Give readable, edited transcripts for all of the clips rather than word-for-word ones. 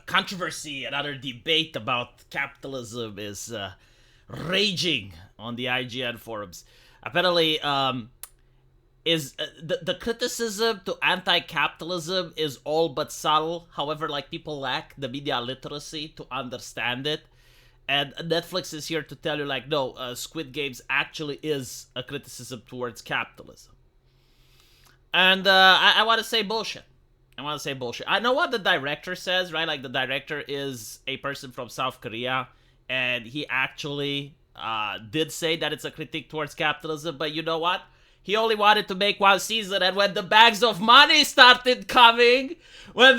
controversy, another debate about capitalism is raging on the IGN forums. Apparently, is the criticism to anti-capitalism is all but subtle. However, like, people lack the media literacy to understand it. And Netflix is here to tell you, like, no, Squid Games actually is a criticism towards capitalism. And I want to say bullshit. I know what the director says, right? Like, the director is a person from South Korea, and he actually did say that it's a critique towards capitalism, but you know what? He only wanted to make one season, and when the bags of money started coming, oh,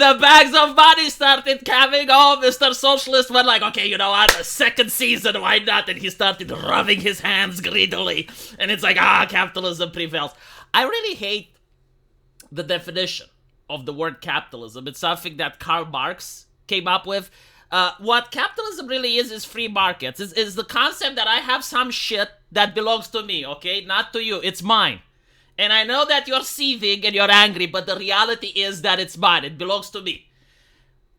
Mr. Socialist went like, okay, you know what, a second season, why not? And he started rubbing his hands greedily, and it's like, capitalism prevails. I really hate the definition of the word capitalism. It's something that Karl Marx came up with. What capitalism really is free markets. Is the concept that I have some shit that belongs to me, okay? Not to you. It's mine. And I know that you're seething and you're angry, but the reality is that it's mine. It belongs to me.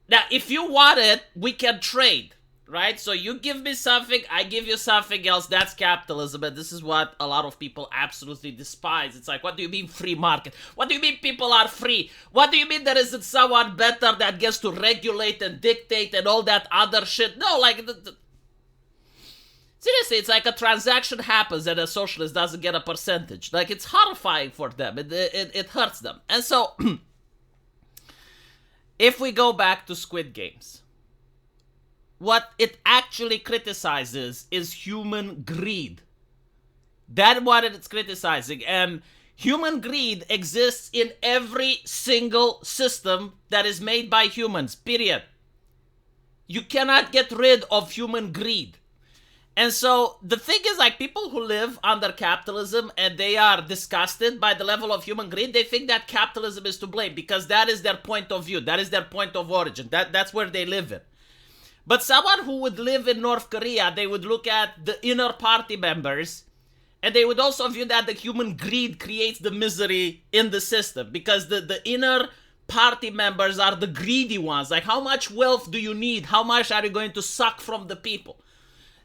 Now, if you want it, we can trade, right? So you give me something, I give you something else. That's capitalism, and this is what a lot of people absolutely despise. It's like, what do you mean free market? What do you mean people are free? What do you mean there isn't someone better that gets to regulate and dictate and all that other shit? No, like, seriously, it's like a transaction happens and a socialist doesn't get a percentage. Like, it's horrifying for them. It hurts them. And so, if we go back to Squid Games, what it actually criticizes is human greed. That's what it's criticizing. And human greed exists in every single system that is made by humans, period. You cannot get rid of human greed. And so the thing is, like, people who live under capitalism and they are disgusted by the level of human greed, they think that capitalism is to blame because that is their point of view. That is their point of origin. That's where they live in. But someone who would live in North Korea, they would look at the inner party members, and they would also view that the human greed creates the misery in the system, because the inner party members are the greedy ones. Like, how much wealth do you need? How much are you going to suck from the people?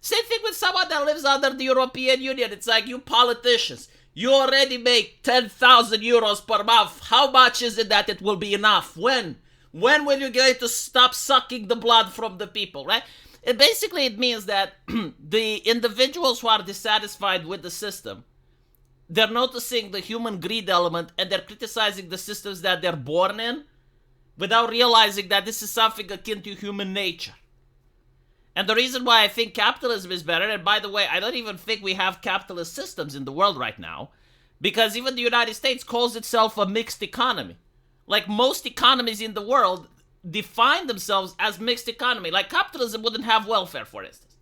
Same thing with someone that lives under the European Union. It's like, you politicians, you already make 10,000 euros per month. How much is it that it will be enough? When? When will you get to stop sucking the blood from the people, right? It means that the individuals who are dissatisfied with the system, they're noticing the human greed element and they're criticizing the systems that they're born in without realizing that this is something akin to human nature. And the reason why I think capitalism is better, and by the way, I don't even think we have capitalist systems in the world right now, because even the United States calls itself a mixed economy. Like, most economies in the world define themselves as mixed economy. Like, capitalism wouldn't have welfare, for instance.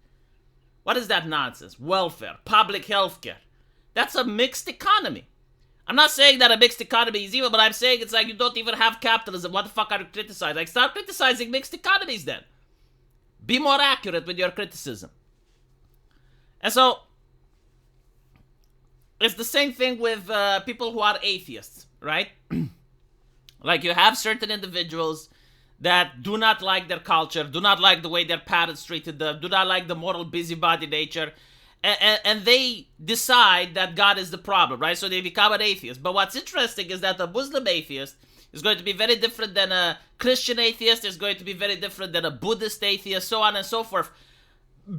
What is that nonsense? Welfare, public health care. That's a mixed economy. I'm not saying that a mixed economy is evil, but I'm saying it's like you don't even have capitalism. What the fuck are you criticizing? Like, start criticizing mixed economies then. Be more accurate with your criticism. And so, it's the same thing with people who are atheists, right? Like, you have certain individuals that do not like their culture, do not like the way their parents treated them, do not like the moral busybody nature, and they decide that God is the problem, right? So they become an atheist. But what's interesting is that a Muslim atheist is going to be very different than a Christian atheist, is going to be very different than a Buddhist atheist, so on and so forth,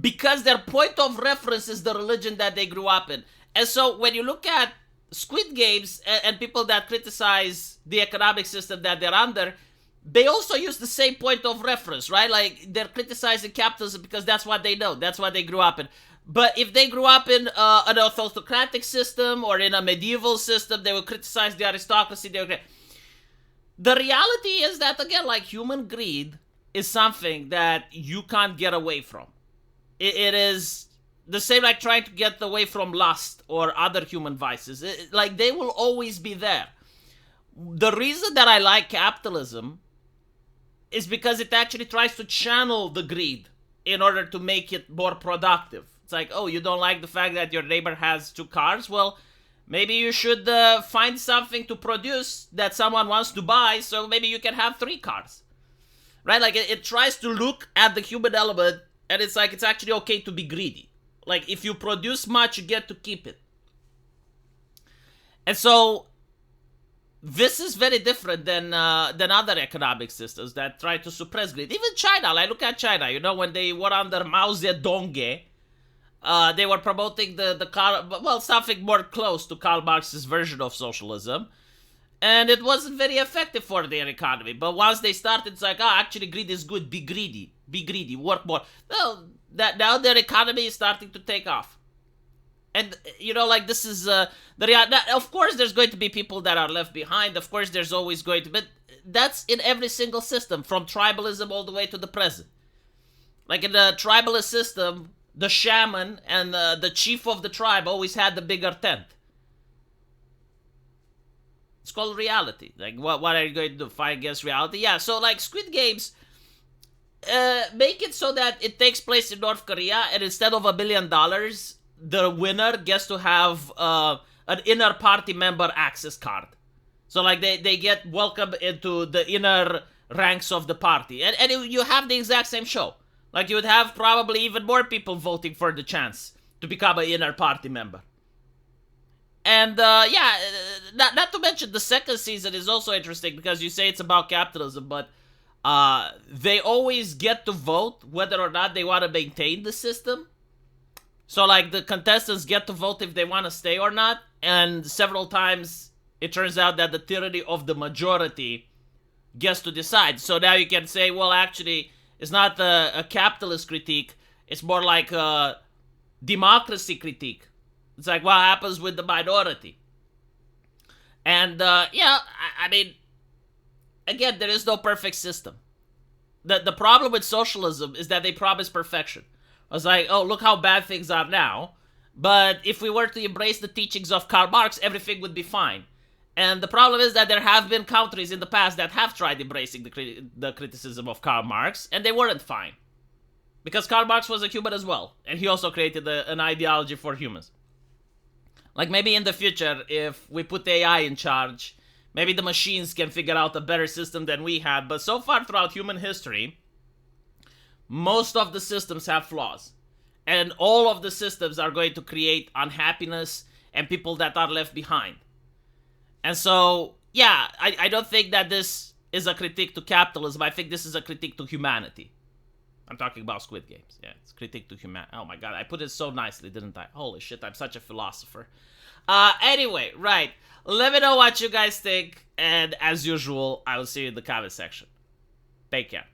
because their point of reference is the religion that they grew up in. And so when you look at Squid Games and people that criticize the economic system that they're under, they also use the same point of reference, right? Like, they're criticizing capitalism because that's what they know, that's what they grew up in. But if they grew up in an autocratic system or in a medieval system, they will criticize the aristocracy. The reality is that, again, like, human greed is something that you can't get away from. It is the same like trying to get away from lust or other human vices. Like, they will always be there. The reason that I like capitalism is because it actually tries to channel the greed in order to make it more productive. It's like, oh, you don't like the fact that your neighbor has 2 cars? Well, maybe you should find something to produce that someone wants to buy, so maybe you can have 3 cars. right? Like it tries to look at the human element, and it's like it's actually okay to be greedy. Like if you produce much, you get to keep it. And so this is very different than other economic systems that try to suppress greed. Even China, like look at China. You know, when they were under Mao Zedong, they were promoting the Karl, something more close to Karl Marx's version of socialism, and it wasn't very effective for their economy. But once they started, it's like, actually, greed is good. Be greedy, work more. Well, that now their economy is starting to take off. And, you know, like, this is the reality. Of course, there's going to be people that are left behind. Of course, there's always going to be. But that's in every single system, from tribalism all the way to the present. Like, in the tribalist system, the shaman and the chief of the tribe always had the bigger tent. It's called reality. Like, what are you going to do? Fight against reality? Yeah, so, like, Squid Games, make it so that it takes place in North Korea, and instead of $1 billion, the winner gets to have an inner party member access card. So, like, they get welcomed into the inner ranks of the party. And you have the exact same show. Like, you would have probably even more people voting for the chance to become an inner party member. And, not to mention, the second season is also interesting because you say it's about capitalism, but they always get to vote whether or not they want to maintain the system. So, like, the contestants get to vote if they want to stay or not, and several times it turns out that the tyranny of the majority gets to decide. So now you can say, well, actually, it's not a capitalist critique, it's more like a democracy critique. It's like, what happens with the minority? And, I mean, again, there is no perfect system. The problem with socialism is that they promise perfection. I was like, oh, look how bad things are now. But if we were to embrace the teachings of Karl Marx, everything would be fine. And the problem is that there have been countries in the past that have tried embracing the criticism of Karl Marx, and they weren't fine. Because Karl Marx was a human as well, and he also created an ideology for humans. Like, maybe in the future, if we put AI in charge, maybe the machines can figure out a better system than we had. But so far throughout human history, most of the systems have flaws. And all of the systems are going to create unhappiness and people that are left behind. And so, yeah, I don't think that this is a critique to capitalism. I think this is a critique to humanity. I'm talking about Squid Games. Yeah, it's critique to humanity. Oh my god, I put it so nicely, didn't I? Holy shit, I'm such a philosopher. Anyway, right. Let me know what you guys think. And as usual, I will see you in the comment section. Take care.